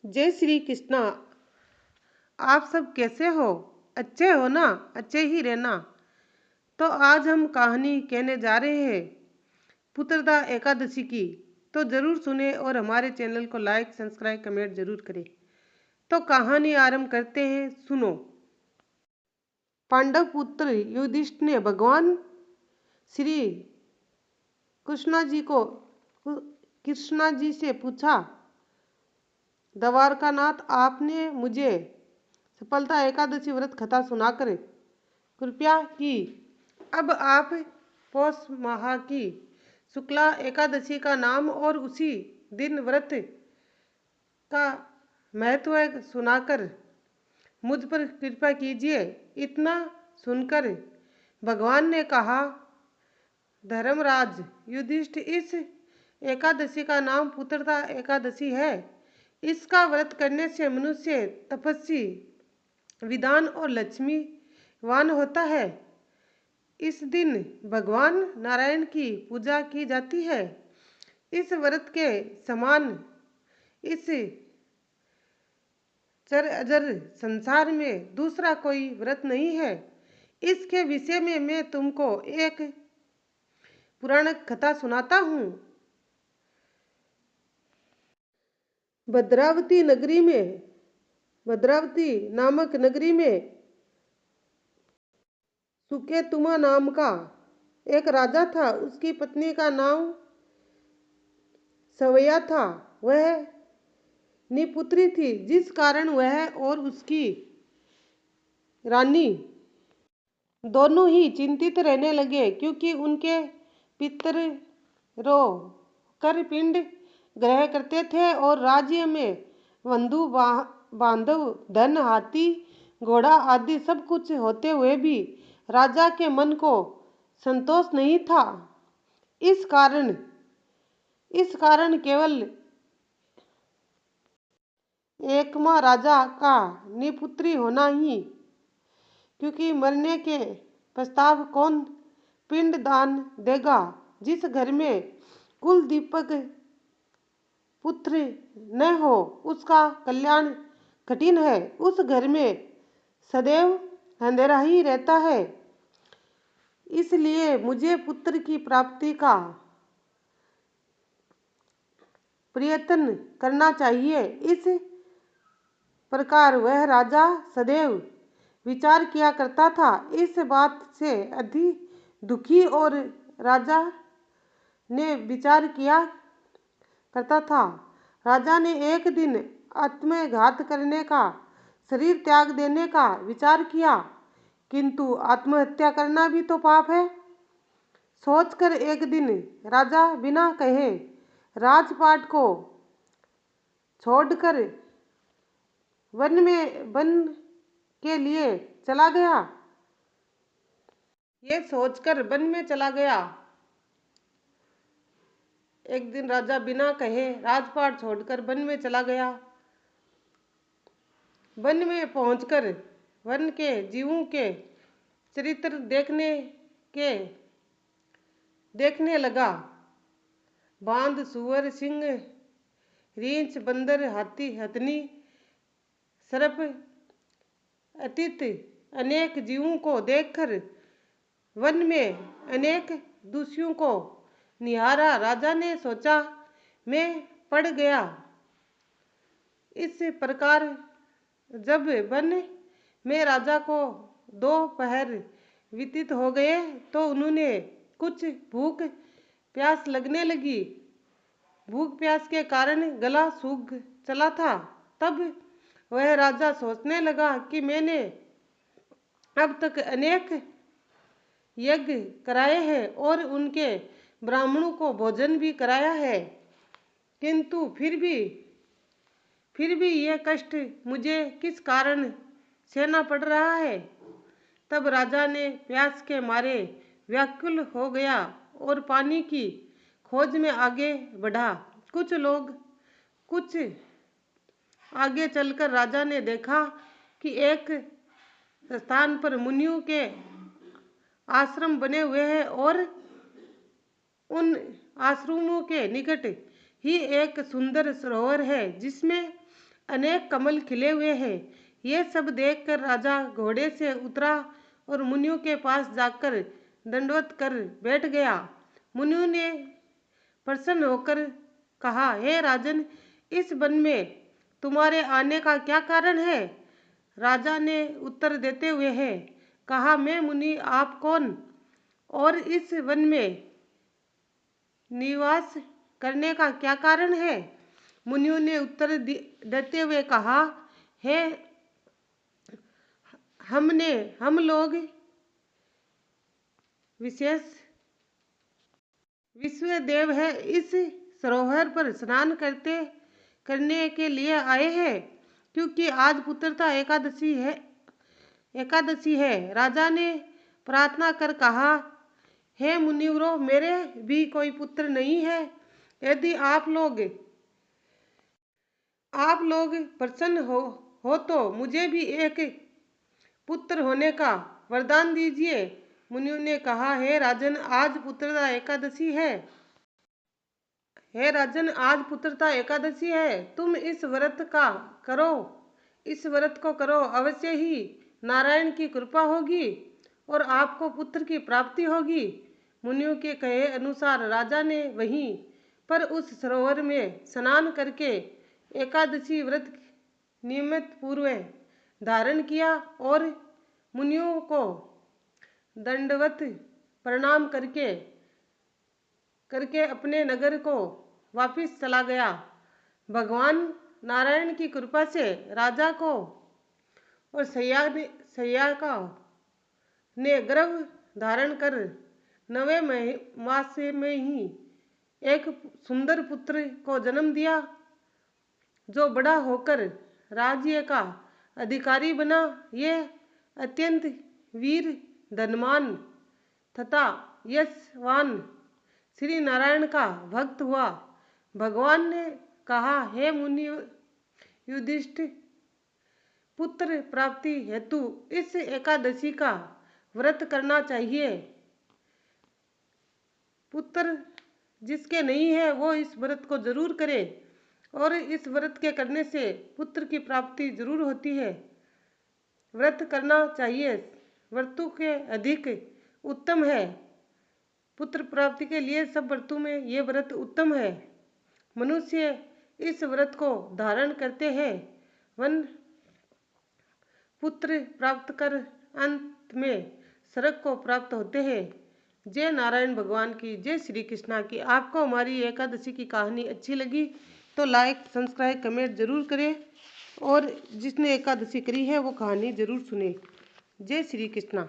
जय श्री कृष्णा। आप सब कैसे हो? अच्छे हो ना? अच्छे ही रहना। तो आज हम कहानी कहने जा रहे हैं पुत्रदा एकादशी की। तो ज़रूर सुने और हमारे चैनल को लाइक सब्सक्राइब कमेंट ज़रूर करें। तो कहानी आरंभ करते हैं, सुनो। पांडव पुत्र युधिष्ठिर ने भगवान श्री कृष्णा जी से पूछा, द्वारकानाथ, आपने मुझे सफलता एकादशी व्रत कथा सुनाकर कृपया की। अब आप पौष माह की शुक्ला एकादशी का नाम और उसी दिन व्रत का महत्व सुनाकर मुझ पर कृपा कीजिए। इतना सुनकर भगवान ने कहा, धर्मराज युधिष्ठिर, इस एकादशी का नाम पुत्रदा एकादशी है। इसका व्रत करने से मनुष्य तपस्वी, विद्वान और लक्ष्मीवान होता है। इस दिन भगवान नारायण की पूजा की जाती है। इस व्रत के समान इस चर अजर संसार में दूसरा कोई व्रत नहीं है। इसके विषय में मैं तुमको एक पुराण कथा सुनाता हूँ। भद्रावती नामक नगरी में सुकेतुमा नाम का एक राजा था। उसकी पत्नी का नाम सवैया था। वह निपुत्री थी, जिस कारण वह और उसकी रानी दोनों ही चिंतित रहने लगे, क्योंकि उनके पितर रो कर पिंड ग्रहण करते थे और राज्य में बंधु बांधव, धन, हाथी, घोड़ा आदि सब कुछ होते हुए भी राजा के मन को संतोष नहीं था। इस कारण केवल एकमा राजा का निपुत्री होना ही, क्योंकि मरने के पश्चात कौन पिंड दान देगा। जिस घर में कुल दीपक पुत्र न हो, उसका कल्याण कठिन है। उस घर में सदैव अंधेरा ही रहता है। इसलिए मुझे पुत्र की प्राप्ति का प्रयत्न करना चाहिए। इस प्रकार वह राजा सदैव विचार किया करता था। इस बात से अधिक दुखी और राजा ने विचार किया करता था। राजा ने एक दिन आत्मघात करने का, शरीर त्याग देने का विचार किया, किंतु आत्महत्या करना भी तो पाप है। सोचकर एक दिन राजा बिना कहे राजपाट को छोड़कर वन के लिए चला गया। ये सोचकर वन में चला गया। एक दिन राजा बिना कहे राजपाट छोड़कर वन में चला गया। वन में पहुंचकर वन के जीवों के चरित्र देखने लगा। बांद, सुअर, सिंह, रींछ, बंदर, हाथी, हथनी, सर्प अतीत अनेक जीवों को देखकर वन में अनेक दूषियों को निहारा। राजा ने सोचा, मैं पड़ गया। इस प्रकार जब वन में राजा को 2 पहर व्यतीत हो गए, तो उन्होंने कुछ भूख प्यास लगने लगी। भूख प्यास के कारण गला सूख चला था। तब वह राजा सोचने लगा कि मैंने अब तक अनेक यज्ञ कराए हैं और उनके ब्राह्मणों को भोजन भी कराया है, किंतु फिर भी यह कष्ट मुझे किस कारण सहना पड़ रहा है। तब राजा ने प्यास के मारे व्याकुल हो गया और पानी की खोज में आगे बढ़ा। कुछ आगे चलकर राजा ने देखा कि एक स्थान पर मुनियों के आश्रम बने हुए हैं और उन आश्रमों के निकट ही एक सुंदर सरोवर है, जिसमें अनेक कमल खिले हुए हैं। ये सब देखकर राजा घोड़े से उतरा और मुनियों के पास जाकर दंडवत कर बैठ गया। मुनियों ने प्रसन्न होकर कहा, हे राजन, इस वन में तुम्हारे आने का क्या कारण है? राजा ने उत्तर देते हुए कहा, मैं मुनि, आप कौन और इस वन में निवास करने का क्या कारण है? मुनियों ने उत्तर देते हुए कहा, हे हम लोग विश्व देव है, इस सरोवर पर स्नान करने के लिए आए हैं, क्योंकि आज पुत्रता एकादशी है। राजा ने प्रार्थना कर कहा, हे मुनिवरों, मेरे भी कोई पुत्र नहीं है। यदि आप लोग प्रसन्न हो तो मुझे भी एक पुत्र होने का वरदान दीजिए। मुनियों ने कहा, हे राजन, आज पुत्रता एकादशी है। तुम इस व्रत को करो, अवश्य ही नारायण की कृपा होगी और आपको पुत्र की प्राप्ति होगी। मुनियों के कहे अनुसार राजा ने वहीं पर उस सरोवर में स्नान करके एकादशी व्रत नियमित पूर्व धारण किया और मुनियों को दंडवत प्रणाम करके अपने नगर को वापिस चला गया। भगवान नारायण की कृपा से राजा को और सयाका ने गर्भ धारण कर 9वें मास में ही एक सुंदर पुत्र को जन्म दिया, जो बड़ा होकर राज्य का अधिकारी बना। ये अत्यंत वीर, धनवान तथा यशवान श्री नारायण का भक्त हुआ। भगवान ने कहा, हे मुनि युधिष्ठिर, पुत्र प्राप्ति हेतु इस एकादशी का व्रत करना चाहिए। पुत्र जिसके नहीं है वो इस व्रत को जरूर करे और इस व्रत के करने से पुत्र की प्राप्ति जरूर होती है। व्रत करना चाहिए, व्रतों के अधिक उत्तम है। पुत्र प्राप्ति के लिए सब व्रतों में ये व्रत उत्तम है। मनुष्य इस व्रत को धारण करते हैं, वन पुत्र प्राप्त कर अंत में स्वर्ग को प्राप्त होते हैं। जय नारायण भगवान की, जय श्री कृष्णा की। आपको हमारी एकादशी की कहानी अच्छी लगी तो लाइक, सब्सक्राइब, कमेंट जरूर करें और जिसने एकादशी करी है वो कहानी जरूर सुने। जय श्री कृष्णा।